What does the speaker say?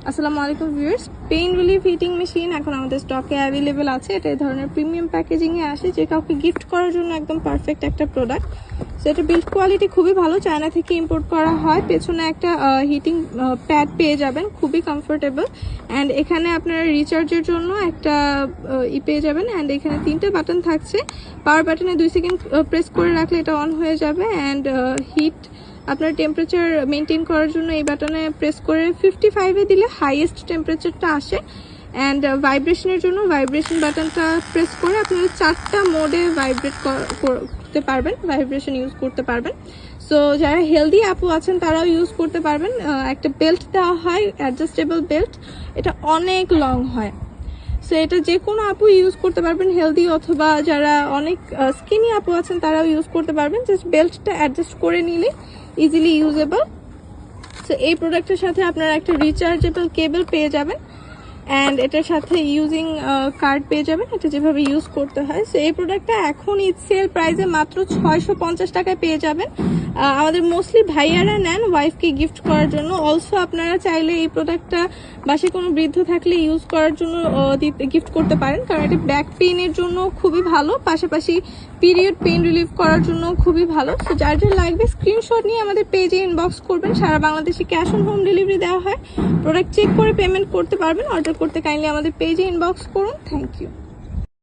আসসালামু আলাইকুম viewers, pain relief heating machine এখন আমাদের স্টকে অ্যাভেলেবেল আছে। এটা এই ধরনের প্রিমিয়াম প্যাকেজিংয়ে আসে, যে কাউকে গিফট করার জন্য একদম পারফেক্ট একটা প্রোডাক্ট। সো এটা বিল্ড কোয়ালিটি খুবই ভালো, চায়না থেকে ইম্পোর্ট করা হয়। পেছনে একটা হিটিং প্যাড পেয়ে যাবেন, খুবই কমফোর্টেবল। অ্যান্ড এখানে আপনারা রিচার্জের জন্য একটা পেয়ে যাবেন। অ্যান্ড এখানে 3টে বাটন থাকছে। পাওয়ার বাটনে 2 সেকেন্ড প্রেস করে রাখলে এটা অন হয়ে যাবে। অ্যান্ড হিট আপনার টেম্পারেচার মেনটেন করার জন্য এই বাটনে প্রেস করে 55-এ দিলে হাইয়েস্ট টেম্পারেচারটা আসে। অ্যান্ড ভাইব্রেশনের জন্য ভাইব্রেশন বাটনটা প্রেস করে আপনারা 4টা মোডে ভাইব্রেট করতে পারবেন, ভাইব্রেশন ইউজ করতে পারবেন। সো যারা হেলদি আপু আছেন তারাও ইউজ করতে পারবেন। একটা বেল্ট দেওয়া হয়, অ্যাডজাস্টেবল বেল্ট, এটা অনেক লং হয়। সো এটা যে কোনো আপু ইউজ করতে পারবেন, হেলদি অথবা যারা অনেক স্কিনি আপু আছেন তারাও ইউজ করতে পারবেন। জাস্ট বেল্টটা অ্যাডজাস্ট করে নিলে ইজিলি ইউজেবল। সো এই প্রোডাক্টের সাথে আপনারা একটা রিচার্জেবল কেবল পেয়ে যাবেন। অ্যান্ড এটার সাথে ইউজিং কার্ড পেয়ে যাবেন, এটা যেভাবে ইউজ করতে হয়। সো এই প্রোডাক্টটা এখন ঈদ সেল প্রাইসে মাত্র 650 টাকায় পেয়ে যাবেন। আমাদের মোস্টলি ভাইয়ারা নেন ওয়াইফকে গিফট করার জন্য। অলসো আপনারা চাইলে এই প্রোডাক্টটা বাসায় কোনো বৃদ্ধ থাকলে ইউজ করার জন্য গিফট করতে পারেন, কারণ এটা ব্যাক পেইনের জন্য খুবই ভালো, পাশাপাশি পিরিয়ড পেইন রিলিফ করার জন্য খুবই ভালো। তো যার যার লাগবে স্ক্রিনশট নিয়ে আমাদের পেজে ইনবক্স করবেন। সারা বাংলাদেশে ক্যাশ অন হোম ডেলিভারি দেওয়া হয়। প্রোডাক্ট চেক করে পেমেন্ট করতে পারবেন। অর্ডার করতে কাইন্ডলি আমাদের পেজে ইনবক্স করুন। Thank you.